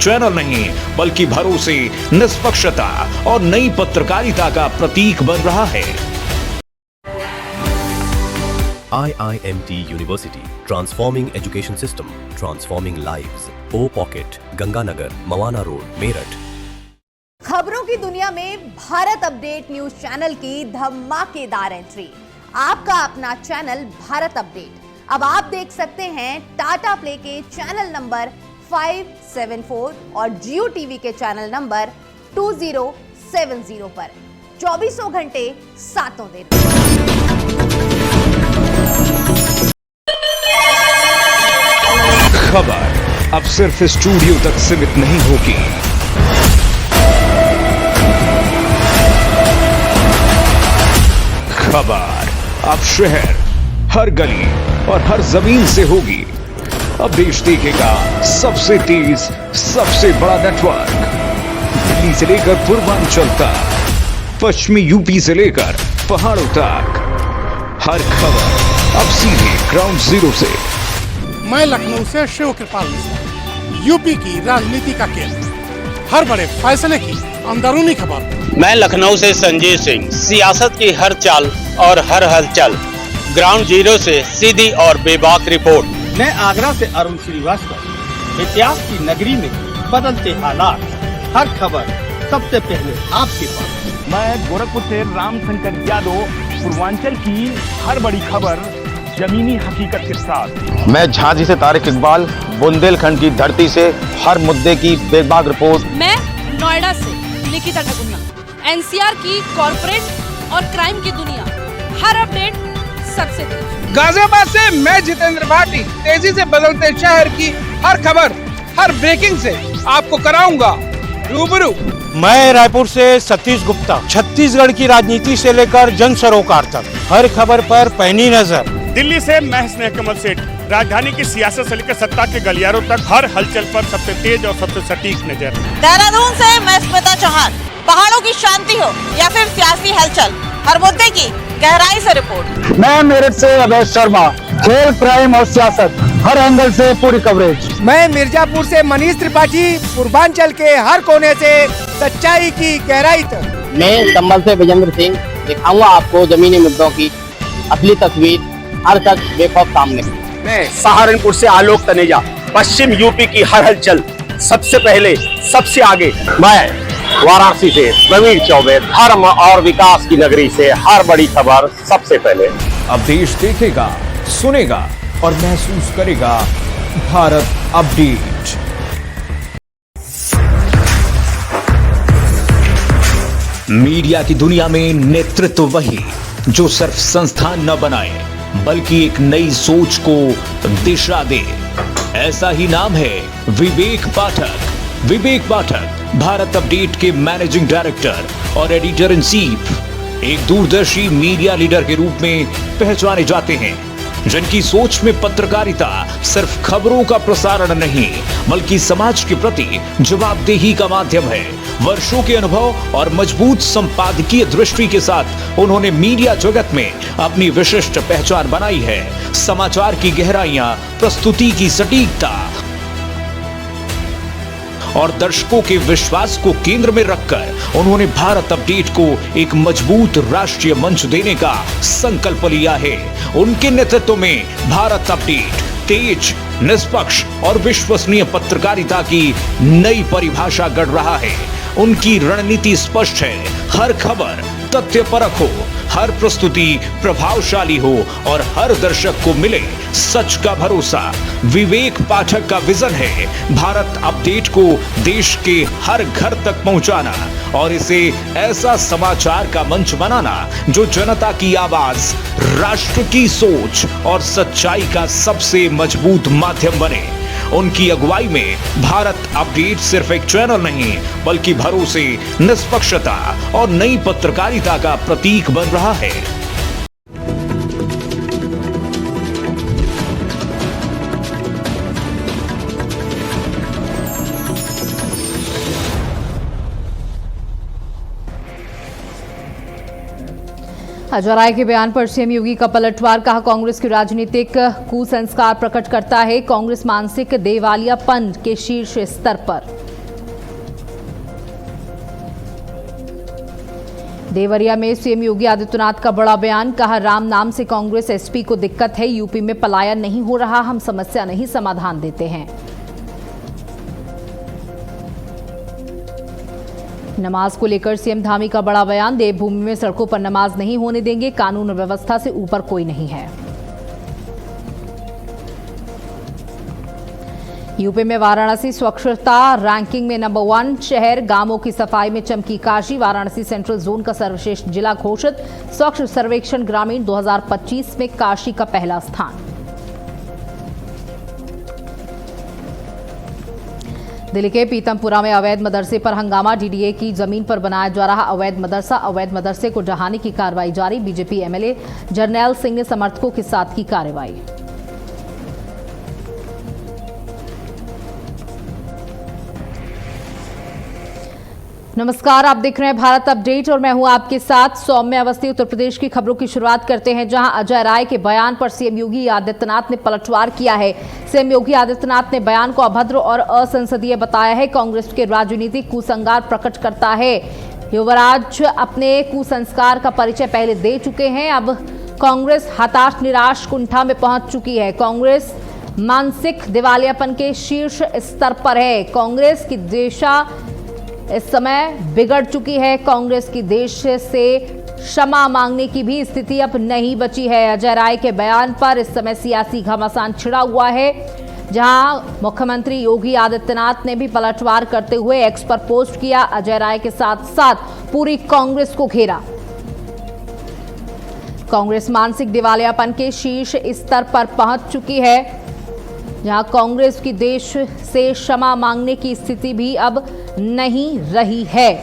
Channel नहीं बल्कि भरोसे, निष्पक्षता और नई पत्रकारिता का प्रतीक बन रहा है। IIMT University, transforming education system, transforming lives. O Pocket, Ganganagar, Mawana road, Meerut. खबरों की दुनिया में भारत अपडेट न्यूज चैनल की धमाकेदार एंट्री। आपका अपना चैनल भारत अपडेट अब आप देख सकते हैं टाटा प्ले के चैनल नंबर 574 और जियो टीवी के चैनल नंबर 2070 पर 24 घंटे 7 दिन। खबर अब सिर्फ स्टूडियो तक सीमित नहीं होगी। खबर अब शहर, हर गली और हर जमीन से होगी। अब देश देखेगा सबसे तेज, सबसे बड़ा नेटवर्क। दिल्ली से लेकर पूर्वांचल तक, पश्चिमी यूपी से लेकर पहाड़ों तक, हर खबर अब सीधे ग्राउंड जीरो से। मैं लखनऊ से शिव कृपाल मिश्रा, यूपी की राजनीति का केंद्र, हर बड़े फैसले की अंदरूनी खबर। मैं लखनऊ से संजीव सिंह, सियासत की हर चाल और हर हलचल, ग्राउंड जीरो से सीधी और बेबाक रिपोर्ट। मैं आगरा से अरुण श्रीवास्तव, इतिहास की नगरी में बदलते हालात, हर खबर सबसे पहले आपके पास। मैं गोरखपुर से रामशंकर यादव, पूर्वांचल की हर बड़ी खबर जमीनी हकीकत के साथ। मैं झांसी से तारिक इकबाल, बुंदेलखंड की धरती से हर मुद्दे की बेबाक रिपोर्ट। मैं नोएडा से निकिता ठकुन्ना, एनसीआर की कॉर्पोरेट और क्राइम की दुनिया, हर अपडेट सबसे तेज। गाजियाबाद से मैं जितेंद्र भाटी, तेजी से बदलते शहर की हर खबर, हर ब्रेकिंग से आपको कराऊंगा रूबरू। मैं रायपुर से सतीश गुप्ता, छत्तीसगढ़ की राजनीति से लेकर जन सरोकार तक, हर खबर पर पैनी नजर। दिल्ली से मैं स्नेह कमल सेठ, राजधानी की सियासत से लेकर सत्ता के गलियारों तक, हर हलचल पर सबसे तेज और सबसे सटीक नजर। देहरादून से मैं स्मिता चौहान, पहाड़ों की शांति हो या फिर सियासी हलचल, हर मुद्दे की गहराई से रिपोर्ट। मैं मेरठ से अभय शर्मा, खेल, क्राइम और सियासत, हर एंगल से पूरी कवरेज। मैं मिर्जापुर से मनीष त्रिपाठी, पूर्वांचल के हर कोने से सच्चाई की गहराई तक। मैं संभल से विजेंद्र सिंह, दिखाऊंगा आपको जमीनी मुद्दों की असली तस्वीर, हर तक बेखौफ सामने। मैं सहारनपुर से आलोक तनेजा, पश्चिम यूपी की हर हलचल सबसे पहले, सबसे आगे। मैं वाराणसी से प्रवीण चौबे, धर्म और विकास की नगरी से हर बड़ी खबर सबसे पहले। अब देश देखेगा, सुनेगा और महसूस करेगा भारत अपडेट। मीडिया की दुनिया में नेतृत्व वही जो सिर्फ संस्थान न बनाए बल्कि एक नई सोच को दिशा दे। ऐसा ही नाम है विवेक पाठक। विवेक पाठक भारत अपडेट के मैनेजिंग डायरेक्टर और एडिटर इन चीफ, एक दूरदर्शी मीडिया लीडर के रूप में पहचाने जाते हैं, जिनकी सोच में पत्रकारिता सिर्फ खबरों का प्रसारण नहीं बल्कि समाज के प्रति जवाबदेही का माध्यम है। वर्षों के अनुभव और मजबूत संपादकीय दृष्टि के साथ उन्होंने मीडिया जगत में अपनी विशिष्ट पहचान बनाई है। समाचार की गहराइयां, प्रस्तुति की सटीकता और दर्शकों के विश्वास को केंद्र में रखकर उन्होंने भारत अपडेट को एक मजबूत राष्ट्रीय मंच देने का संकल्प लिया है। उनके नेतृत्व में भारत अपडेट तेज, निष्पक्ष और विश्वसनीय पत्रकारिता की नई परिभाषा गढ़ रहा है। उनकी रणनीति स्पष्ट है, हर खबर तथ्यपरक हो, हर प्रस्तुति प्रभावशाली हो और हर दर्शक को मिले सच का भरोसा। विवेक पाठक का विजन है भारत अपडेट को देश के हर घर तक पहुंचाना और इसे ऐसा समाचार का मंच बनाना जो जनता की आवाज, राष्ट्र की सोच और सच्चाई का सबसे मजबूत माध्यम बने। उनकी अगुवाई में भारत अपडेट सिर्फ एक चैनल नहीं बल्कि भरोसे, निष्पक्षता और नई पत्रकारिता का प्रतीक बन रहा है। अजय राय के बयान पर सीएम योगी का पलटवार, कहा कांग्रेस की राजनीतिक कुसंस्कार प्रकट करता है कांग्रेस मानसिक देवालियापन के शीर्ष स्तर पर। देवरिया में सीएम योगी आदित्यनाथ का बड़ा बयान, कहा राम नाम से कांग्रेस एसपी को दिक्कत है, यूपी में पलायन नहीं हो रहा, हम समस्या नहीं समाधान देते हैं। नमाज को लेकर सीएम धामी का बड़ा बयान, देवभूमि में सड़कों पर नमाज नहीं होने देंगे, कानून और व्यवस्था से ऊपर कोई नहीं है। यूपी में वाराणसी स्वच्छता रैंकिंग में नंबर 1 शहर, गांवों की सफाई में चमकी काशी, वाराणसी सेंट्रल जोन का सर्वश्रेष्ठ जिला घोषित, स्वच्छ सर्वेक्षण ग्रामीण 2025 में काशी का पहला स्थान। दिल्ली के पीतमपुरा में अवैध मदरसे पर हंगामा, डीडीए की जमीन पर बनाया जा रहा अवैध मदरसे को ढहाने की कार्रवाई जारी, बीजेपी एमएलए जरनैल सिंह ने समर्थकों के साथ की कार्रवाई। नमस्कार, आप देख रहे हैं भारत अपडेट और मैं हूं आपके साथ सौम्य अवस्थी। उत्तर प्रदेश की खबरों की शुरुआत करते हैं, जहां अजय राय के बयान पर सीएम योगी आदित्यनाथ ने पलटवार किया है। सीएम योगी आदित्यनाथ ने बयान को अभद्र और असंसदीय बताया है, कांग्रेस के राजनीतिक कुसंस्कार प्रकट करता है। युवराज अपने कुसंस्कार का परिचय पहले दे चुके हैं, अब कांग्रेस हताश निराश कुंठा में पहुंच चुकी है। कांग्रेस मानसिक दिवालियापन के शीर्ष स्तर पर है। कांग्रेस की दिशा इस समय बिगड़ चुकी है। कांग्रेस की देश से क्षमा मांगने की भी स्थिति अब नहीं बची है। अजय राय के बयान पर इस समय सियासी घमासान छिड़ा हुआ है, जहां मुख्यमंत्री योगी आदित्यनाथ ने भी पलटवार करते हुए एक्स पर पोस्ट किया, अजय राय के साथ साथ पूरी कांग्रेस को घेरा। कांग्रेस मानसिक दिवालियापन के शीर्ष स्तर पर पहुंच चुकी है, जहां कांग्रेस की देश से क्षमा मांगने की स्थिति भी अब नहीं रही है।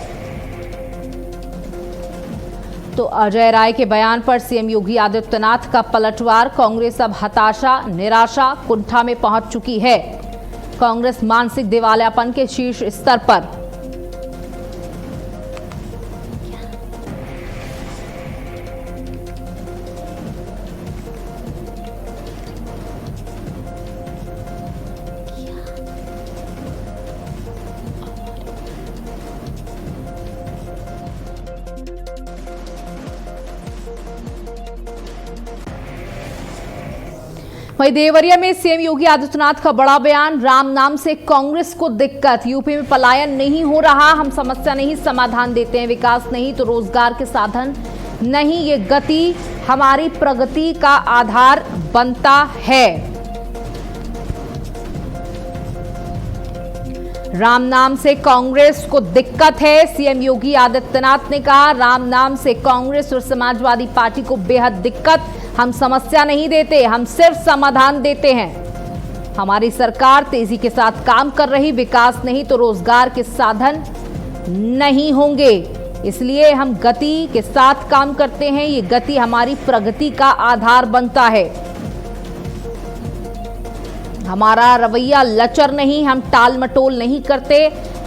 तो अजय राय के बयान पर सीएम योगी आदित्यनाथ का पलटवार, कांग्रेस अब हताशा निराशा कुंठा में पहुंच चुकी है। कांग्रेस मानसिक दिवालियापन के शीर्ष स्तर पर। वहीं देवरिया में सीएम योगी आदित्यनाथ का बड़ा बयान, राम नाम से कांग्रेस को दिक्कत, यूपी में पलायन नहीं हो रहा, हम समस्या नहीं समाधान देते हैं, विकास नहीं तो रोजगार के साधन नहीं, ये गति हमारी प्रगति का आधार बनता है। राम नाम से कांग्रेस को दिक्कत है, सीएम योगी आदित्यनाथ ने कहा राम नाम से कांग्रेस और समाजवादी पार्टी को बेहद दिक्कत, हम समस्या नहीं देते, हम सिर्फ समाधान देते हैं। हमारी सरकार तेजी के साथ काम कर रही, विकास नहीं तो रोजगार के साधन नहीं होंगे, इसलिए हम गति के साथ काम करते हैं, ये गति हमारी प्रगति का आधार बनता है। हमारा रवैया लचर नहीं, हम टाल मटोल नहीं करते,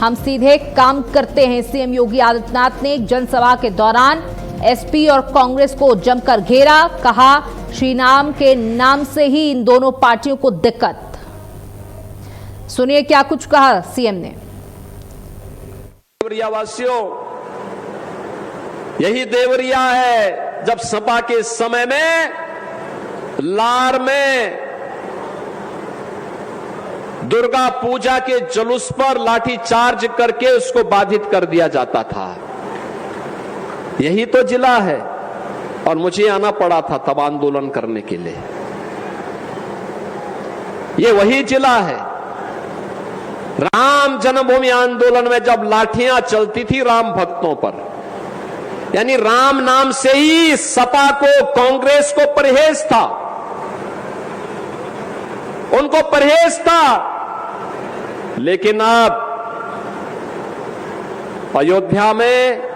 हम सीधे काम करते हैं। सीएम योगी आदित्यनाथ ने एक जनसभा के दौरान एसपी और कांग्रेस को जमकर घेरा, कहा श्री राम के नाम से ही इन दोनों पार्टियों को दिक्कत। सुनिए क्या कुछ कहा सीएम ने। देवरिया वासियों, यही देवरिया है जब सपा के समय में लार में दुर्गा पूजा के जुलूस पर लाठी चार्ज करके उसको बाधित कर दिया जाता था। यही तो जिला है और मुझे आना पड़ा था तब आंदोलन करने के लिए। ये वही जिला है। राम जन्मभूमि आंदोलन में जब लाठियां चलती थी राम भक्तों पर, यानी राम नाम से ही सपा को कांग्रेस को परहेज था, उनको परहेज था। लेकिन अब अयोध्या में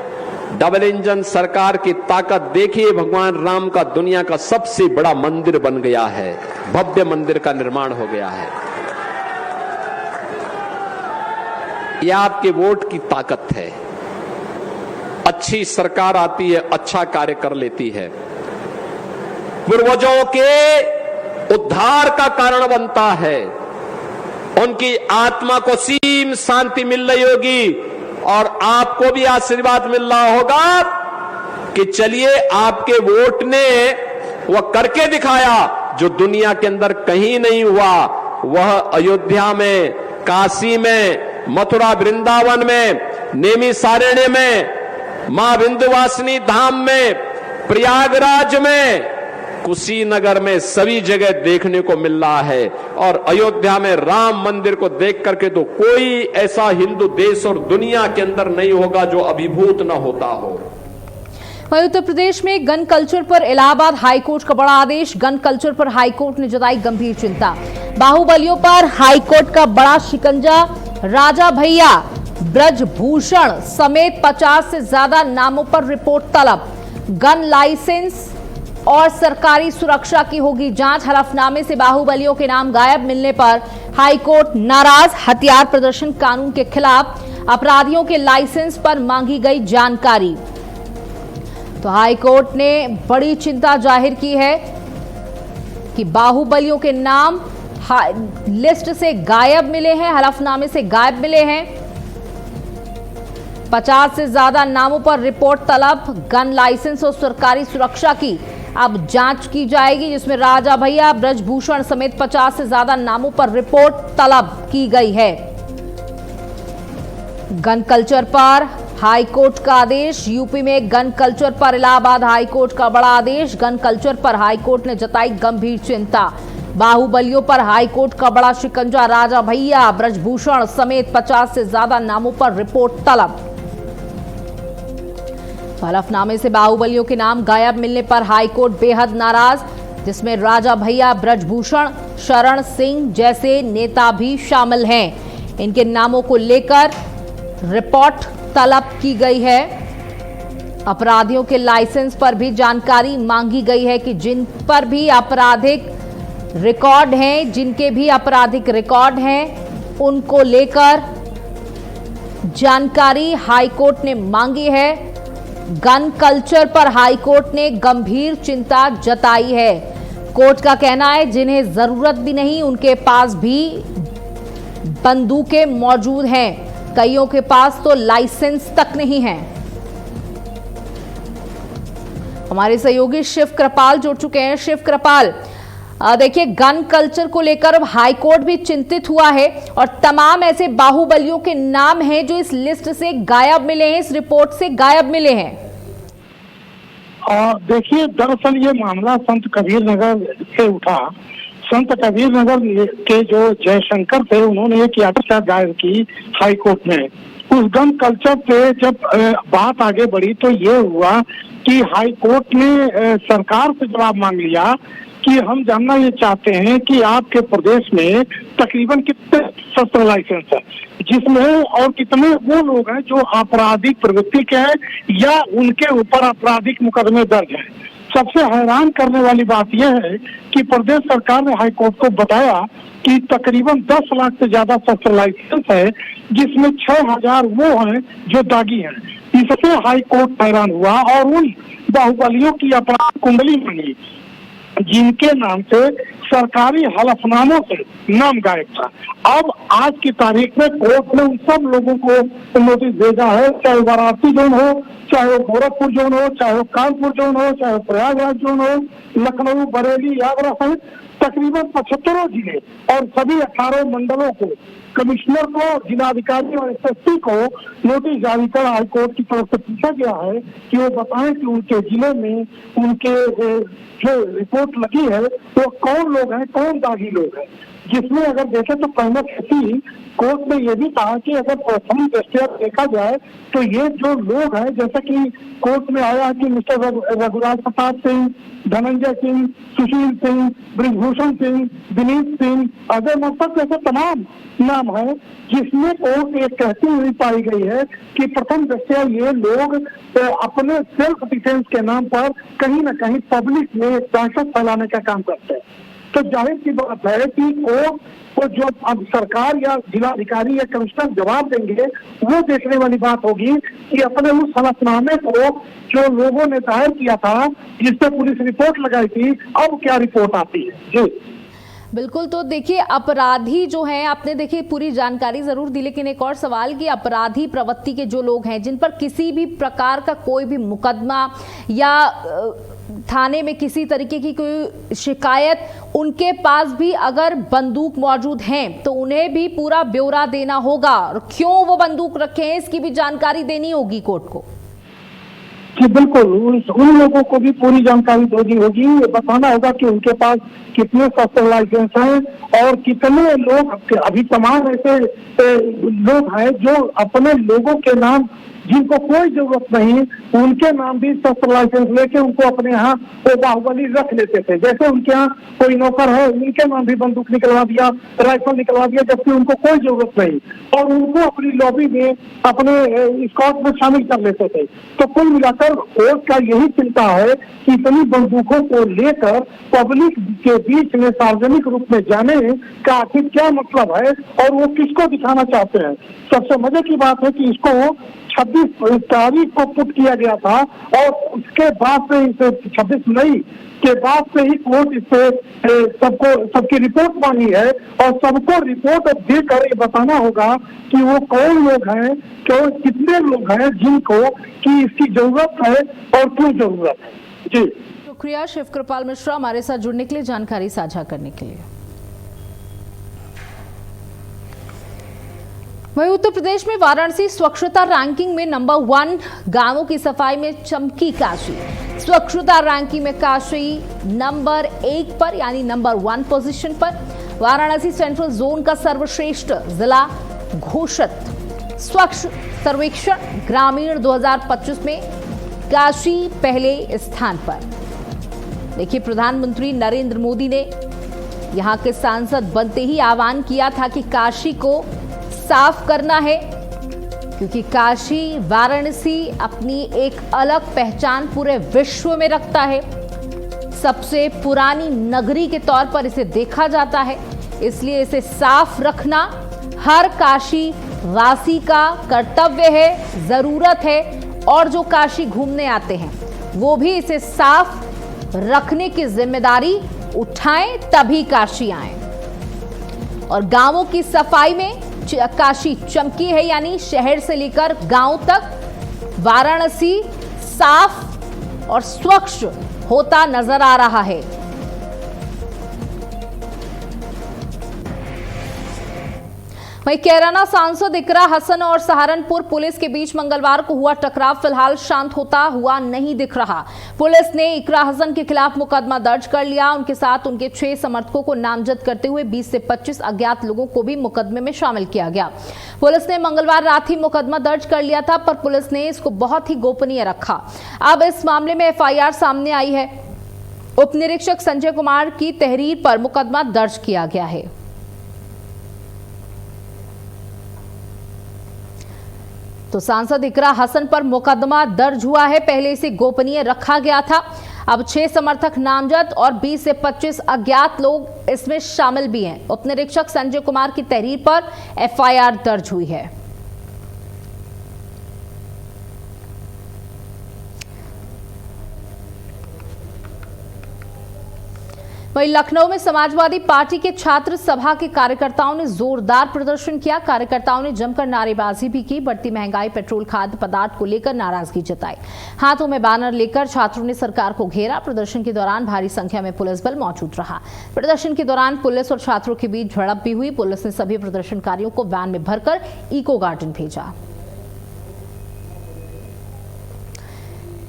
डबल इंजन सरकार की ताकत देखिए, भगवान राम का दुनिया का सबसे बड़ा मंदिर बन गया है, भव्य मंदिर का निर्माण हो गया है। यह आपके वोट की ताकत है। अच्छी सरकार आती है, अच्छा कार्य कर लेती है, पूर्वजों के उद्धार का कारण बनता है, उनकी आत्मा को सीम शांति मिल रही होगी और आपको भी आशीर्वाद मिल रहा होगा कि चलिए आपके वोट ने वह करके दिखाया जो दुनिया के अंदर कहीं नहीं हुआ। वह अयोध्या में, काशी में, मथुरा वृंदावन में, नेमी सारण्य में, मां विंध्यवासिनी धाम में, प्रयागराज में, कुशीनगर में, सभी जगह देखने को मिल रहा है। और अयोध्या में राम मंदिर को देख करके तो कोई ऐसा हिंदू देश और दुनिया के अंदर नहीं होगा जो अभिभूत न होता हो। वहीं उत्तर प्रदेश में गन कल्चर पर इलाहाबाद हाईकोर्ट का बड़ा आदेश। गन कल्चर पर हाईकोर्ट ने जताई गंभीर चिंता। बाहुबलियों पर हाईकोर्ट का बड़ा शिकंजा। राजा भैया, ब्रजभूषण समेत 50 से ज्यादा नामों पर रिपोर्ट तलब। गन लाइसेंस और सरकारी सुरक्षा की होगी जांच। हलफनामे से बाहुबलियों के नाम गायब मिलने पर हाईकोर्ट नाराज। हथियार प्रदर्शन कानून के खिलाफ। अपराधियों के लाइसेंस पर मांगी गई जानकारी। तो हाईकोर्ट ने बड़ी चिंता जाहिर की है कि बाहुबलियों के नाम लिस्ट से गायब मिले हैं, हलफनामे से गायब मिले हैं। 50 से ज्यादा नामों पर रिपोर्ट तलब। गन लाइसेंस और सरकारी सुरक्षा की अब जांच की जाएगी, जिसमें राजा भैया, ब्रजभूषण समेत 50 से ज्यादा नामों पर रिपोर्ट तलब की गई है। गन कल्चर पर हाईकोर्ट का आदेश। यूपी में गन कल्चर पर इलाहाबाद हाईकोर्ट का बड़ा आदेश। गन कल्चर पर हाईकोर्ट ने जताई गंभीर चिंता। बाहुबलियों पर हाईकोर्ट का बड़ा शिकंजा। राजा भैया, ब्रजभूषण समेत 50 से ज्यादा नामों पर रिपोर्ट तलब। हलफनामे से बाहुबलियों के नाम गायब मिलने पर हाईकोर्ट बेहद नाराज, जिसमें राजा भैया, ब्रजभूषण, शरण सिंह जैसे नेता भी शामिल हैं। इनके नामों को लेकर रिपोर्ट तलब की गई है। अपराधियों के लाइसेंस पर भी जानकारी मांगी गई है कि जिन पर भी आपराधिक रिकॉर्ड हैं, जिनके भी आपराधिक रिकॉर्ड हैं, उनको लेकर जानकारी हाईकोर्ट ने मांगी है। गन कल्चर पर हाईकोर्ट ने गंभीर चिंता जताई है। कोर्ट का कहना है जिन्हें जरूरत भी नहीं, उनके पास भी बंदूकें मौजूद हैं। कईयों के पास तो लाइसेंस तक नहीं है। हमारे सहयोगी शिव कृपाल जुड़ चुके हैं। शिव कृपाल, देखिए, गन कल्चर को लेकर अब हाईकोर्ट भी चिंतित हुआ है और तमाम ऐसे बाहुबलियों के नाम हैं जो इस लिस्ट से गायब मिले हैं, इस रिपोर्ट से गायब मिले हैं। देखिए, दरअसल ये मामला संत कबीर नगर से उठा। संत कबीर नगर के जो जयशंकर थे, उन्होंने एक याचिका दायर की हाई कोर्ट में। उस गन कल्चर पे जब बात आगे बढ़ी तो ये हुआ कि हाई कोर्ट ने सरकार से जवाब मांग लिया कि हम जानना ये चाहते हैं कि आपके प्रदेश में तकरीबन कितने शस्त्र लाइसेंस है, जिसमें और कितने वो लोग हैं जो आपराधिक प्रवृत्ति के हैं या उनके ऊपर आपराधिक मुकदमे दर्ज हैं। सबसे हैरान करने वाली बात यह है कि प्रदेश सरकार ने हाईकोर्ट को बताया कि तकरीबन 10 लाख से ज्यादा शस्त्र लाइसेंस है, जिसमें 6000 वो हैं जो दागी हैं। इससे हाईकोर्ट हैरान हुआ और उन बाहुबलियों की अपराध कुंडली मांगी जिनके नाम से सरकारी हलफनामों से नाम गायब था। अब आज की तारीख में कोर्ट ने उन सब लोगों को नोटिस भेजा है, चाहे वाराणसी जोन हो, चाहे गोरखपुर जोन हो, चाहे कानपुर जोन हो, चाहे प्रयागराज जोन हो, लखनऊ, बरेली, आगरा सहित तकरीबन 75 जिले और सभी 18 मंडलों को, कमिश्नर को, जिलाधिकारी और एसएसपी को नोटिस जारी कर हाईकोर्ट की तरफ से पूछा गया है कि वो बताएं कि उनके जिले में उनके जो रिपोर्ट लगी है वो कौन लोग हैं, कौन दागी लोग हैं। जिसमें अगर देखें तो पहले खेती कोर्ट में ये भी कहा कि अगर प्रथम दृष्टया देखा जाए तो ये जो लोग हैं, जैसे कि कोर्ट में आया है कि मिस्टर रघुराज प्रताप सिंह, धनंजय सिंह, सुशील सिंह, ब्रिजभूषण सिंह, दिलीप सिंह, अजय मस्तक जैसे तमाम नाम है, जिसमें कोर्ट एक कहती हुई पाई गई है कि प्रथम दृष्टया ये लोग अपने सेल्फ डिफेंस के नाम पर कहीं न कहीं पब्लिक में दहशत फैलाने का काम करते हैं। तो जाहिर सी बात है कि कोर्ट को जो अब सरकार या जिलाधिकारी या कमिश्नर जवाब देंगे, वो देखने वाली बात होगी कि अपने उस हलफनामे को जो लोगों ने दायर किया था, जिस पे पुलिस रिपोर्ट लगाई थी, अब क्या रिपोर्ट आती है। जी बिल्कुल, तो देखिए अपराधी जो हैं, आपने देखिए पूरी जानकारी जरूर दी, लेकिन एक और सवाल कि अपराधी प्रवृत्ति के जो लोग हैं जिन पर किसी भी प्रकार का कोई भी मुकदमा या थाने में किसी तरीके की कोई शिकायत, उनके पास भी अगर बंदूक मौजूद हैं तो उन्हें भी पूरा ब्यौरा देना होगा और क्यों वो बंदूक रखे हैं इसकी भी जानकारी देनी होगी कोर्ट को। जी बिल्कुल, उन लोगों को भी पूरी जानकारी देनी होगी। ये बताना होगा कि उनके पास कितने शस्त्र लाइसेंस हैं और कितने लोग, अभी तमाम ऐसे लोग हैं जो अपने लोगों के नाम, जिनको कोई जरूरत नहीं, उनके नाम भी शस्त्र लाइसेंस लेके उनको अपने यहाँ वो बाहुबली रख लेते थे। जैसे उनके यहाँ कोई नौकर है, उनके नाम भी बंदूक निकलवा दिया, राइफल निकलवा दिया, जबकि उनको कोई जरूरत नहीं, और उनको अपनी लॉबी में, अपने स्क्वाड में शामिल कर लेते थे। तो कुल मिलाकर कोर्ट का यही चिंता है कि इतनी बंदूकों को लेकर पब्लिक के बीच में सार्वजनिक रूप में जाने का आखिर क्या मतलब है और वो किसको दिखाना चाहते हैं। सबसे मजे की बात है कि इसको 26 तारीख को पुट किया गया था और उसके बाद से इसे 26 मई के बाद से ही कोर्ट इस पे सबकी रिपोर्ट मांगी है और सबको रिपोर्ट देकर ये बताना होगा कि वो कौन लोग हैं, कितने लोग हैं जिनको कि इसकी जरूरत है और क्यों जरूरत है। जी शुक्रिया शिव कृपाल मिश्रा हमारे साथ जुड़ने के लिए, जानकारी साझा करने के लिए। वहीं उत्तर प्रदेश में वाराणसी स्वच्छता रैंकिंग में नंबर 1, गांवों की सफाई में चमकी काशी। स्वच्छता रैंकिंग में काशी नंबर 1 पर यानी नंबर 1 पोजीशन पर। वाराणसी सेंट्रल जोन का सर्वश्रेष्ठ जिला घोषित। स्वच्छ सर्वेक्षण ग्रामीण 2025 में काशी पहले स्थान पर। देखिए प्रधानमंत्री नरेंद्र मोदी ने यहां के सांसद बनते ही आह्वान किया था कि काशी को साफ करना है, क्योंकि काशी वाराणसी अपनी एक अलग पहचान पूरे विश्व में रखता है। सबसे पुरानी नगरी के तौर पर इसे देखा जाता है, इसलिए इसे साफ रखना हर काशी वासी का कर्तव्य है, जरूरत है। और जो काशी घूमने आते हैं वो भी इसे साफ रखने की जिम्मेदारी उठाएं, तभी काशी आएं। और गांवों की सफाई में काशी चमकी है, यानी शहर से लेकर गांव तक वाराणसी साफ और स्वच्छ होता नजर आ रहा है। वहीं कैराना सांसद इकरा हसन और सहारनपुर पुलिस के बीच मंगलवार को हुआ टकराव फिलहाल शांत होता हुआ नहीं दिख रहा। पुलिस ने इकरा हसन के खिलाफ मुकदमा दर्ज कर लिया। उनके साथ उनके 6 समर्थकों को नामजद करते हुए 20 से 25 अज्ञात लोगों को भी मुकदमे में शामिल किया गया। पुलिस ने मंगलवार रात ही मुकदमा दर्ज कर लिया था, पर पुलिस ने इसको बहुत ही गोपनीय रखा। अब इस मामले में FIR सामने आई है। उप निरीक्षक संजय कुमार की तहरीर पर मुकदमा दर्ज किया गया है। तो सांसद इकरा हसन पर मुकदमा दर्ज हुआ है, पहले इसे गोपनीय रखा गया था। अब 6 समर्थक नामजद और 20 से 25 अज्ञात लोग इसमें शामिल भी हैं। उप निरीक्षक संजय कुमार की तहरीर पर FIR दर्ज हुई है। वहीं लखनऊ में समाजवादी पार्टी के छात्र सभा के कार्यकर्ताओं ने जोरदार प्रदर्शन किया। कार्यकर्ताओं ने जमकर नारेबाजी भी की। बढ़ती महंगाई, पेट्रोल, खाद्य पदार्थ को लेकर नाराजगी जताई। हाथों में बैनर लेकर छात्रों ने सरकार को घेरा। प्रदर्शन के दौरान भारी संख्या में पुलिस बल मौजूद रहा। प्रदर्शन के दौरान पुलिस और छात्रों के बीच झड़प भी हुई। पुलिस ने सभी प्रदर्शनकारियों को वैन में भरकर इको गार्डन भेजा।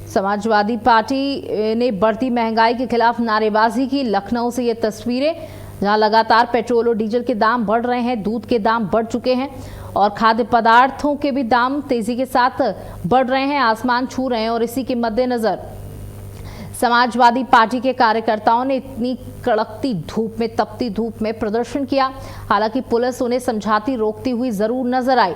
समाजवादी पार्टी ने बढ़ती महंगाई के खिलाफ नारेबाजी की। लखनऊ से ये तस्वीरें, जहां लगातार पेट्रोल और डीजल के दाम बढ़ रहे हैं, दूध के दाम बढ़ चुके हैं और खाद्य पदार्थों के भी दाम तेजी के साथ बढ़ रहे हैं, आसमान छू रहे हैं। और इसी के मद्देनजर समाजवादी पार्टी के कार्यकर्ताओं ने इतनी कड़कती धूप में, तपती धूप में प्रदर्शन किया। हालांकि पुलिस उन्हें समझाती, रोकती हुई जरूर नजर आई।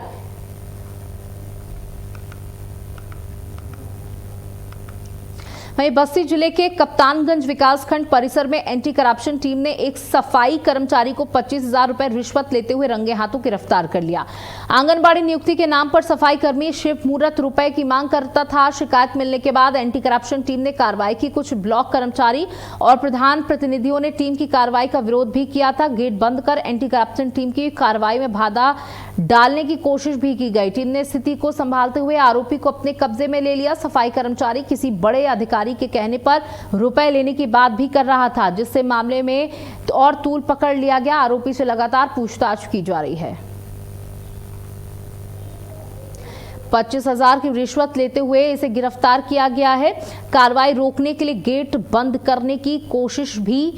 वहीं बस्ती जिले के कप्तानगंज विकासखंड परिसर में एंटी करप्शन टीम ने एक सफाई कर्मचारी को 25,000 रुपए रिश्वत लेते हुए रंगे हाथों गिरफ्तार कर लिया। आंगनबाड़ी नियुक्ति के नाम पर सफाई कर्मी शिव मूर्त रुपए की मांग करता था। शिकायत मिलने के बाद एंटी करप्शन टीम ने कार्रवाई की। कुछ ब्लॉक कर्मचारी और प्रधान प्रतिनिधियों ने टीम की कार्रवाई का विरोध भी किया था। गेट बंद कर एंटी करप्शन टीम की कार्रवाई में बाधा डालने की कोशिश भी की गई। टीम ने स्थिति को संभालते हुए आरोपी को अपने कब्जे में ले लिया। सफाई कर्मचारी किसी बड़े अधिकारी के कहने पर रुपए लेने की बात भी कर रहा था, जिससे मामले में और तूल पकड़ लिया गया। आरोपी से लगातार पूछताछ की जा रही है। 25,000 की रिश्वत लेते हुए इसे गिरफ्तार किया गया है। कार्रवाई रोकने के लिए गेट बंद करने की कोशिश भी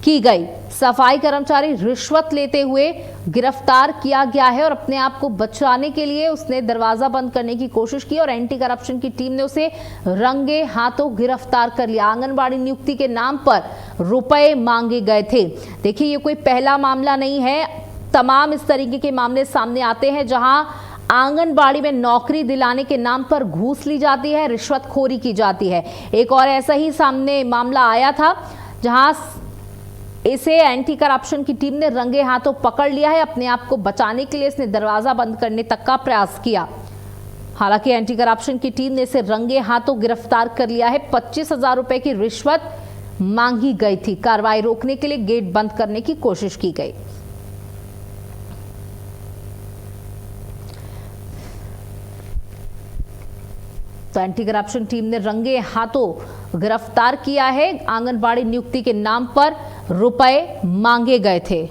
की गई। सफाई कर्मचारी रिश्वत लेते हुए गिरफ्तार किया गया है और अपने आप को बचाने के लिए उसने दरवाजा बंद करने की कोशिश की और एंटी करप्शन की टीम ने उसे रंगे हाथों गिरफ्तार कर लिया। आंगनबाड़ी नियुक्ति के नाम पर रुपए मांगे गए थे। देखिए, ये कोई पहला मामला नहीं है। तमाम इस तरीके के मामले सामने आते हैं जहां आंगनबाड़ी में नौकरी दिलाने के नाम पर घूस ली जाती है, रिश्वतखोरी की जाती है। एक और ऐसा ही सामने मामला आया था जहां इसे एंटी करप्शन की टीम ने रंगे हाथों पकड़ लिया है। अपने आप को बचाने के लिए इसने दरवाजा बंद करने तक का प्रयास किया। हालांकि एंटी करप्शन की टीम ने इसे रंगे हाथों गिरफ्तार कर लिया है। 25,000 रुपए की रिश्वत मांगी गई थी। कार्रवाई रोकने के लिए गेट बंद करने की कोशिश की गई। तो एंटी करप्शन टीम ने रंगे हाथों गिरफ्तार किया है। आंगनबाड़ी नियुक्ति के नाम पर रुपए मांगे गए थे।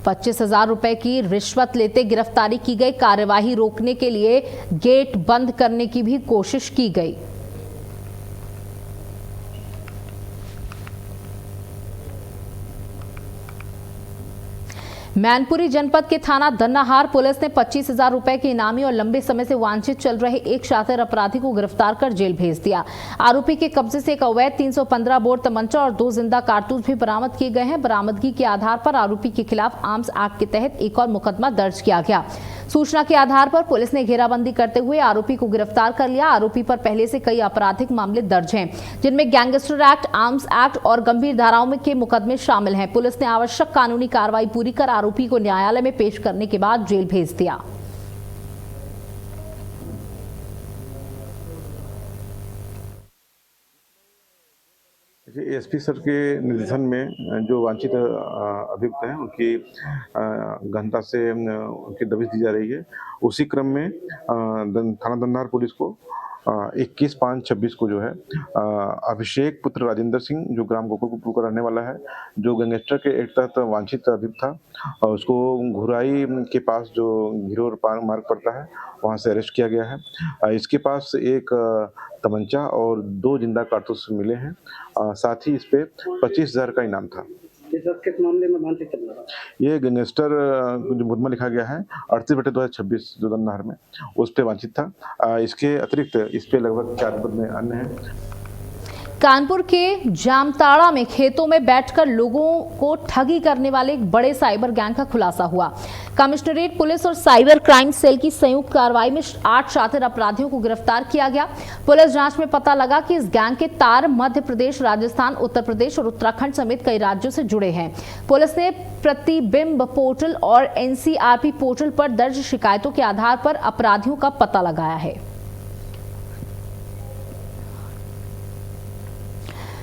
25,000 रुपए की रिश्वत लेते गिरफ्तारी की गई। कार्यवाही रोकने के लिए गेट बंद करने की भी कोशिश की गई। मैनपुरी जनपद के थाना दन्नाहार पुलिस ने 25,000 रुपए के इनामी और लंबे समय से वांछित चल रहे एक शातिर अपराधी को गिरफ्तार कर जेल भेज दिया। आरोपी के कब्जे से एक अवैध 315 बोर तमंचा और 2 जिंदा कारतूस भी बरामद किए गए हैं। बरामदगी के आधार पर आरोपी के खिलाफ आर्म्स एक्ट के तहत एक और मुकदमा दर्ज किया गया। सूचना के आधार पर पुलिस ने घेराबंदी करते हुए आरोपी को गिरफ्तार कर लिया। आरोपी पर पहले से कई आपराधिक मामले दर्ज हैं, जिनमें गैंगस्टर एक्ट, आर्म्स एक्ट और गंभीर धाराओं में के मुकदमे शामिल हैं। पुलिस ने आवश्यक कानूनी कार्रवाई पूरी कर आरोपी को न्यायालय में पेश करने के बाद जेल भेज दिया। एसपी सर के निर्देशन में जो वांछित अभियुक्त हैं उनकी गहनता से उनकी दबिश दी जा रही है। उसी क्रम में थाना दन्नाहार पुलिस को 21/5/26 को जो है अभिषेक पुत्र राजेंद्र सिंह, जो ग्राम गोकुलपुर का रहने वाला है, जो गैंगस्टर के एक तहत वांछित अभियुक्त था, और उसको घुराई के पास जो घिरोर मार्ग पड़ता है वहां से अरेस्ट किया गया है। इसके पास एक तमंचा और 2 जिंदा कारतूस मिले हैं। साथ ही इस पे 25,000 का इनाम था। किस मामले में वांछित चल रहा है? ये गैंगस्टर जो मुकदमा लिखा गया है 38/2026 जो दन्नाहार में, उस पे वांछित था। इसके अतिरिक्त इस पे लगभग 4 मुकदमे अन्य हैं। कानपुर के जामताड़ा में खेतों में बैठकर लोगों को ठगी करने वाले एक बड़े साइबर गैंग का खुलासा हुआ। कमिश्नरेट पुलिस और साइबर क्राइम सेल की संयुक्त कार्रवाई में 8 शातिर अपराधियों को गिरफ्तार किया गया। पुलिस जांच में पता लगा कि इस गैंग के तार मध्य प्रदेश, राजस्थान, उत्तर प्रदेश और उत्तराखंड समेत कई राज्यों से जुड़े हैं। पुलिस ने प्रतिबिंब पोर्टल और एनसीआरपी पोर्टल पर दर्ज शिकायतों के आधार पर अपराधियों का पता लगाया है।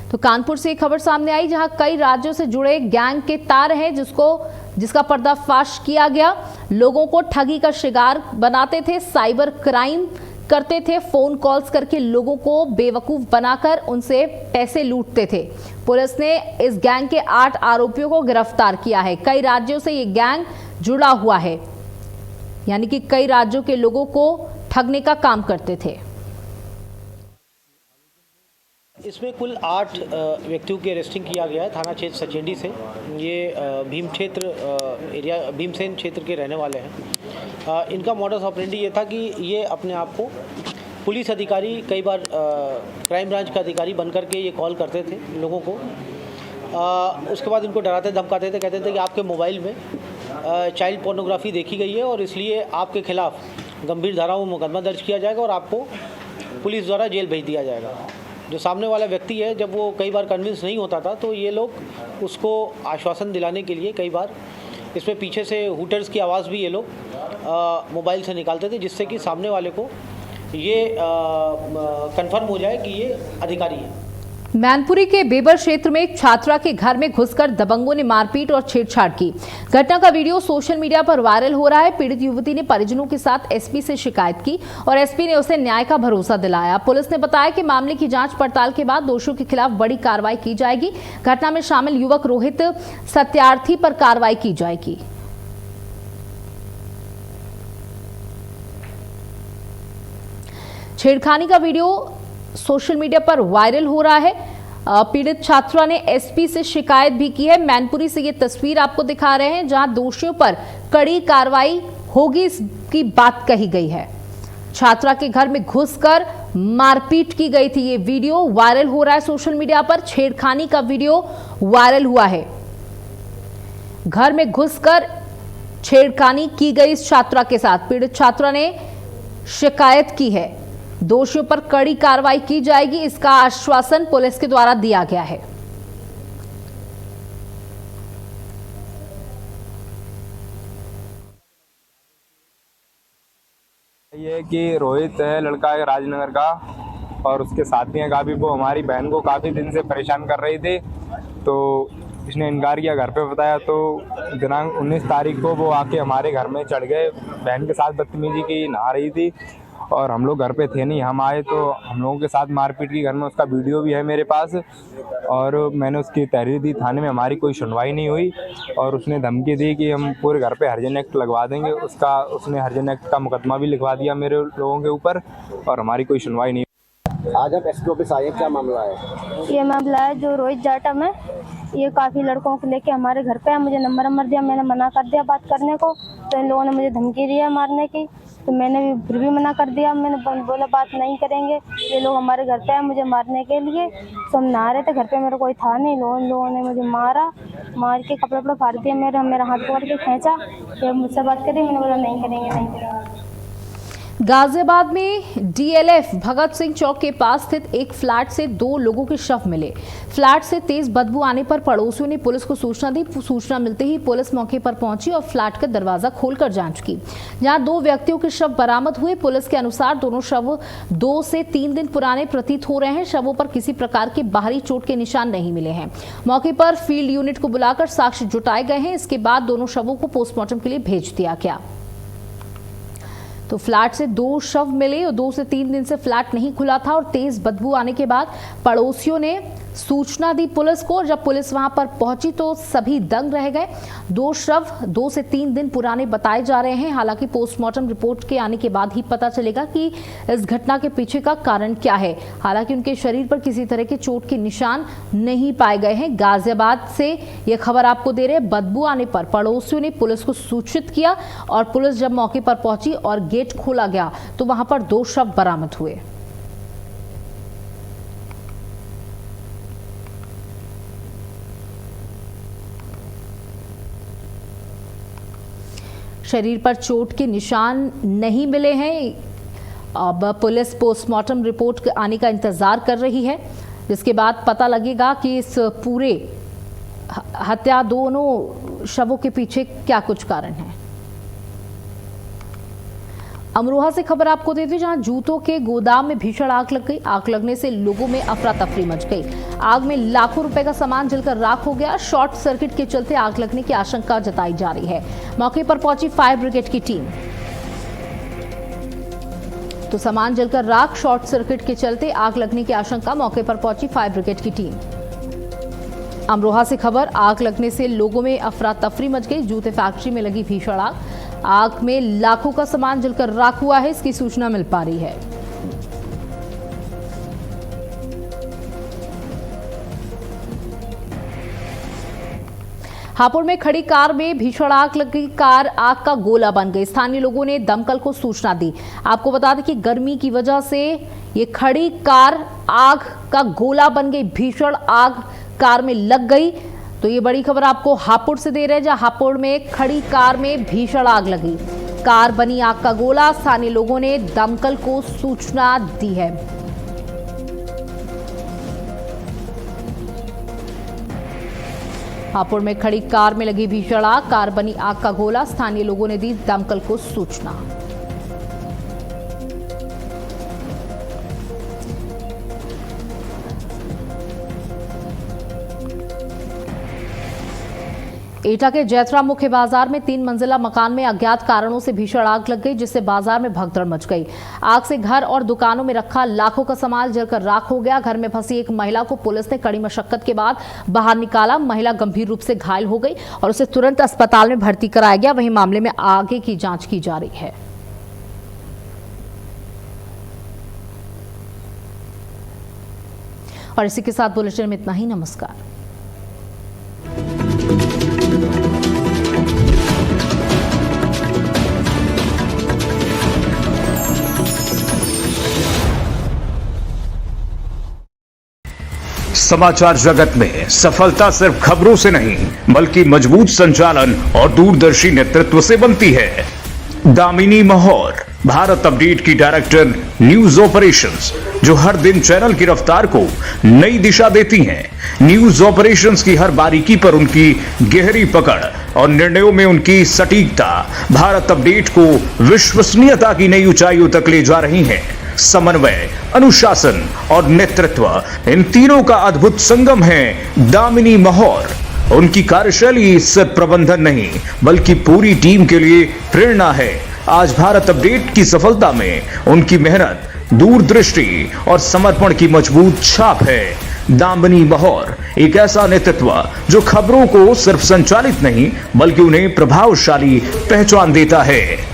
तो कानपुर से एक खबर सामने आई जहां कई राज्यों से जुड़े गैंग के तार हैं जिसका पर्दाफाश किया गया। लोगों को ठगी का शिकार बनाते थे, साइबर क्राइम करते थे, फोन कॉल्स करके लोगों को बेवकूफ बनाकर उनसे पैसे लूटते थे। पुलिस ने इस गैंग के 8 आरोपियों को गिरफ्तार किया है। कई राज्यों से ये गैंग जुड़ा हुआ है, यानी कि कई राज्यों के लोगों को ठगने का काम करते थे। इसमें कुल 8 व्यक्तियों की अरेस्टिंग किया गया है थाना क्षेत्र सचेंडी से। ये भीमसेन क्षेत्र के रहने वाले हैं। इनका मॉडस ऑपरेंडी ये था कि ये अपने आप को पुलिस अधिकारी, कई बार क्राइम ब्रांच का अधिकारी बनकर के ये कॉल करते थे लोगों को। उसके बाद इनको डराते धमकाते थे, कहते थे कि आपके मोबाइल में चाइल्ड पोर्नोग्राफी देखी गई है और इसलिए आपके खिलाफ गंभीर धाराओं में मुकदमा दर्ज किया जाएगा और आपको पुलिस द्वारा जेल भेज दिया जाएगा। जो सामने वाला व्यक्ति है, जब वो कई बार कन्विंस नहीं होता था तो ये लोग उसको आश्वासन दिलाने के लिए कई बार इसमें पीछे से हूटर्स की आवाज़ भी ये लोग मोबाइल से निकालते थे, जिससे कि सामने वाले को ये कंफर्म हो जाए कि ये अधिकारी है। मैनपुरी के बेबर क्षेत्र में एक छात्रा के घर में घुसकर दबंगों ने मारपीट और छेड़छाड़ की। घटना का वीडियो सोशल मीडिया पर वायरल हो रहा है। पीड़ित युवती ने परिजनों के साथ एसपी से शिकायत की और एसपी ने उसे न्याय का भरोसा दिलाया। पुलिस ने बताया कि मामले की जांच पड़ताल के बाद दोषियों के खिलाफ बड़ी कार्रवाई की जाएगी। घटना में शामिल युवक रोहित सत्यार्थी पर कार्रवाई की जाएगी। छेड़खानी का वीडियो सोशल मीडिया पर वायरल हो रहा है। पीड़ित छात्रा ने एसपी से शिकायत भी की है। मैनपुरी से ये तस्वीर आपको दिखा रहे हैं, जहां दोषियों पर कड़ी कार्रवाई होगी इसकी बात कही गई है। छात्रा के घर में घुसकर मारपीट की गई थी। ये वीडियो वायरल हो रहा है सोशल मीडिया पर। छेड़खानी का वीडियो वायरल हुआ है। घर में घुसकर छेड़खानी की गई इस छात्रा के साथ। पीड़ित छात्रा ने शिकायत की है। दोषियों पर कड़ी कार्रवाई की जाएगी, इसका आश्वासन पुलिस के द्वारा दिया गया है। ये कि रोहित है लड़का है राजनगर का, और उसके साथी हैं काफ़ी। वो हमारी बहन को काफ़ी दिन से परेशान कर रही थी, तो इसने इनकार किया, घर पे बताया। तो दिनांक 19 तारीख को वो आके हमारे घर में चढ़ गए, बहन के साथ बदतमीजी की, नहा रही थी और हम लोग घर पे थे नहीं। हम आए तो हम लोगों के साथ मारपीट की घर में। उसका वीडियो भी है मेरे पास और मैंने उसकी तहरीर दी थाने में। हमारी कोई सुनवाई नहीं हुई और उसने धमकी दी कि हम पूरे घर पे हरिजन एक्ट लगवा देंगे। उसने हरिजन एक्ट का मुकदमा भी लिखवा दिया मेरे लोगों के ऊपर और हमारी कोई सुनवाई नहीं। आज आप एसपी ऑफिस आए, क्या मामला है? ये मामला है जो रोहित जाटव है, ये काफ़ी लड़कों को लेके हमारे घर पे है। मुझे नंबर दिया, मैंने मना कर दिया बात करने को, तो इन लोगों ने मुझे धमकी दिया मारने की, तो मैंने भी फिर भी मना कर दिया। मैंने बोला बात नहीं करेंगे। ये लोग हमारे घर पे आए मुझे मारने के लिए, तो हम नहा रहे थे, घर पे मेरा कोई था नहीं। लोगों ने मुझे मार के कपड़े फाड़ दिए, मेरा हाथ पकड़ के खींचा, फिर मुझसे बात करी। मैंने बोला नहीं करेंगे। गाजियाबाद में डीएलएफ भगत सिंह चौक के पास स्थित एक फ्लैट से 2 लोगों के शव मिले। फ्लैट से तेज बदबू आने पर पड़ोसियों ने पुलिस को सूचना दी। सूचना मिलते ही पुलिस मौके पर पहुंची और फ्लैट का दरवाजा खोलकर जांच की, जहां 2 व्यक्तियों के शव बरामद हुए। पुलिस के अनुसार दोनों शव 2 से 3 दिन पुराने प्रतीत हो रहे हैं। शवों पर किसी प्रकार के बाहरी चोट के निशान नहीं मिले हैं। मौके पर फील्ड यूनिट को बुलाकर साक्ष्य जुटाए गए हैं। इसके बाद दोनों शवों को पोस्टमार्टम के लिए भेज दिया गया। तो फ्लैट से 2 शव मिले और 2 से 3 दिन से फ्लैट नहीं खुला था और तेज बदबू आने के बाद पड़ोसियों ने सूचना दी पुलिस को। जब पुलिस वहां पर पहुंची तो सभी दंग रह गए। 2 शव 2 से 3 दिन पुराने बताए जा रहे हैं। हालांकि पोस्टमार्टम रिपोर्ट के आने के बाद ही पता चलेगा कि इस घटना के पीछे का कारण क्या है। हालांकि उनके शरीर पर किसी तरह के चोट के निशान नहीं पाए गए हैं। गाजियाबाद से यह खबर आपको दे रहे हैं। बदबू आने पर पड़ोसियों ने पुलिस को सूचित किया और पुलिस जब मौके पर पहुंची और गेट खोला गया तो वहां पर 2 शव बरामद हुए। शरीर पर चोट के निशान नहीं मिले हैं। अब पुलिस पोस्टमार्टम रिपोर्ट आने का इंतजार कर रही है, जिसके बाद पता लगेगा कि इस पूरे हत्या, दोनों शवों के पीछे क्या कुछ कारण है। अमरोहा से खबर आपको देते हैं, जहां जूतों के गोदाम में भीषण आग लग गई। आग लगने से लोगों में अफरा तफरी मच गई। आग में लाखों रुपए का सामान जलकर राख हो गया। शॉर्ट सर्किट के चलते आग लगने की आशंका जताई जा रही है। मौके पर पहुंची फायर ब्रिगेड की टीम। तो सामान जलकर राख, शॉर्ट सर्किट के चलते आग लगने की आशंका। मौके पर पहुंची फायर ब्रिगेड की टीम। अमरोहा से खबर, आग लगने से लोगों में अफरा तफरी मच गई। जूते फैक्ट्री में लगी भीषण आग। आग में लाखों का सामान जलकर राख हुआ है, इसकी सूचना मिल पा रही है। हापुड़ में खड़ी कार में भीषण आग लग गई। कार आग का गोला बन गई। स्थानीय लोगों ने दमकल को सूचना दी। आपको बता दें कि गर्मी की वजह से ये खड़ी कार आग का गोला बन गई। भीषण आग कार में लग गई। तो ये बड़ी खबर आपको हापुड़ से दे रहे हैं, जहां हापुड़ में खड़ी कार में भीषण आग लगी। कार बनी आग का गोला, स्थानीय लोगों ने दमकल को सूचना दी है। हापुड़ में खड़ी कार में लगी भीषण आग, कार बनी आग का गोला, स्थानीय लोगों ने दी दमकल को सूचना। एटा के जैतरा मुख्य बाजार में 3 मंजिला मकान में अज्ञात कारणों से भीषण आग लग गई, जिससे बाजार में भगदड़ मच गई। आग से घर और दुकानों में रखा लाखों का सामान जलकर राख हो गया। घर में फंसी एक महिला को पुलिस ने कड़ी मशक्कत के बाद बाहर निकाला। महिला गंभीर रूप से घायल हो गई और उसे तुरंत अस्पताल में भर्ती कराया गया। वहीं मामले में आगे की जांच की जा रही है। और इसी के साथ बुलेटिन में इतना ही। नमस्कार। समाचार जगत में सफलता सिर्फ खबरों से नहीं बल्कि मजबूत संचालन और दूरदर्शी नेतृत्व से बनती है। दामिनी महौर, भारत अपडेट की डायरेक्टर न्यूज ऑपरेशंस, जो हर दिन चैनल की रफ्तार को नई दिशा देती हैं। न्यूज ऑपरेशंस की हर बारीकी पर उनकी गहरी पकड़ और निर्णयों में उनकी सटीकता भारत अपडेट को विश्वसनीयता की नई ऊंचाइयों तक ले जा रही हैं। समन्वय, अनुशासन और नेतृत्व, इन तीनों का अद्भुत संगम है दामिनी महौर। उनकी कार्यशैली सिर्फ प्रबंधन नहीं बल्कि पूरी टीम के लिए प्रेरणा है। आज भारत अपडेट की सफलता में उनकी मेहनत, दूरदृष्टि और समर्पण की मजबूत छाप है। दामिनी महौर एक ऐसा नेतृत्व जो खबरों को सिर्फ संचालित नहीं बल्कि उन्हें प्रभावशाली पहचान देता है।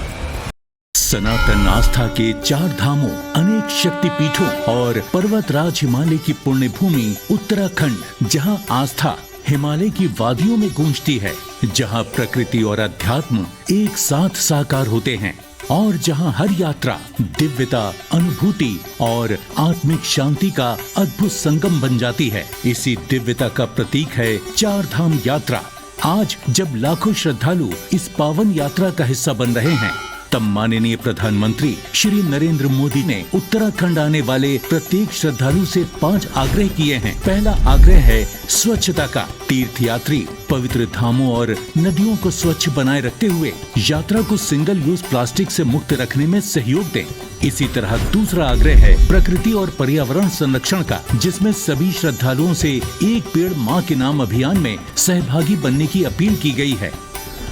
सनातन आस्था के 4 धामों, अनेक शक्तिपीठों और पर्वतराज हिमालय की पुण्य भूमि उत्तराखंड, जहां आस्था हिमालय की वादियों में गूंजती है, जहां प्रकृति और अध्यात्म एक साथ साकार होते हैं और जहां हर यात्रा दिव्यता, अनुभूति और आत्मिक शांति का अद्भुत संगम बन जाती है। इसी दिव्यता का प्रतीक है 4 धाम यात्रा। आज जब लाखों श्रद्धालु इस पावन यात्रा का हिस्सा बन रहे हैं, तब माननीय प्रधानमंत्री श्री नरेंद्र मोदी ने उत्तराखंड आने वाले प्रत्येक श्रद्धालु से 5 आग्रह किए हैं। पहला आग्रह है स्वच्छता का। तीर्थयात्री पवित्र धामों और नदियों को स्वच्छ बनाए रखते हुए यात्रा को सिंगल यूज प्लास्टिक से मुक्त रखने में सहयोग दें। इसी तरह दूसरा आग्रह है प्रकृति और पर्यावरण संरक्षण का, जिसमें सभी श्रद्धालुओं से एक पेड़ माँ के नाम अभियान में सहभागी बनने की अपील की गई है।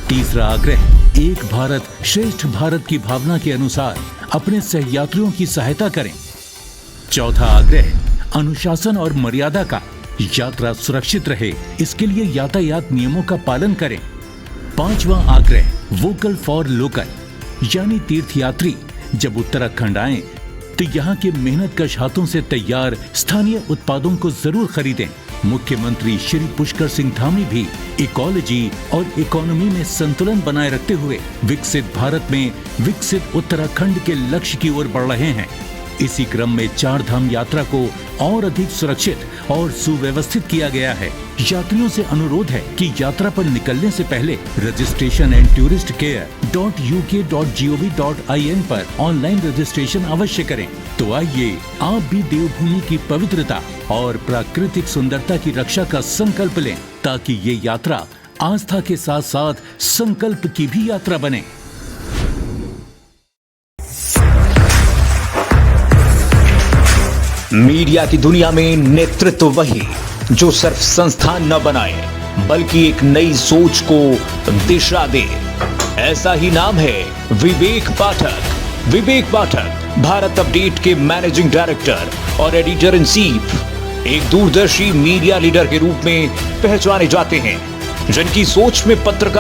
तीसरा आग्रह एक भारत श्रेष्ठ भारत की भावना के अनुसार अपने सहयात्रियों की सहायता करें। चौथा आग्रह अनुशासन और मर्यादा का। यात्रा सुरक्षित रहे, इसके लिए यातायात नियमों का पालन करें। पांचवा आग्रह वोकल फॉर लोकल, यानी तीर्थयात्री जब उत्तराखंड आए तो यहाँ के मेहनतकश हाथों से तैयार स्थानीय उत्पादों को जरूर खरीदें। मुख्यमंत्री श्री पुष्कर सिंह धामी भी इकोलॉजी और इकोनॉमी में संतुलन बनाए रखते हुए विकसित भारत में विकसित उत्तराखंड के लक्ष्य की ओर बढ़ रहे हैं। इसी क्रम में 4 धाम यात्रा को और अधिक सुरक्षित और सुव्यवस्थित किया गया है। यात्रियों से अनुरोध है कि यात्रा पर निकलने से पहले registration and tourist care .uk.gov.in पर ऑनलाइन रजिस्ट्रेशन अवश्य करें। तो आइए आप भी देवभूमि की पवित्रता और प्राकृतिक सुंदरता की रक्षा का संकल्प लें, ताकि ये यात्रा आस्था के साथ साथ संकल्प की भी यात्रा बने। मीडिया की दुनिया में नेतृत्व वही जो सिर्फ संस्थान न बनाए बल्कि एक नई सोच को दिशा दे। ऐसा ही नाम है विवेक पाठक। विवेक पाठक भारत अपडेट के मैनेजिंग डायरेक्टर और एडिटर इन चीफ, एक दूरदर्शी मीडिया लीडर के रूप में पहचाने जाते हैं, जिनकी सोच में पत्रकार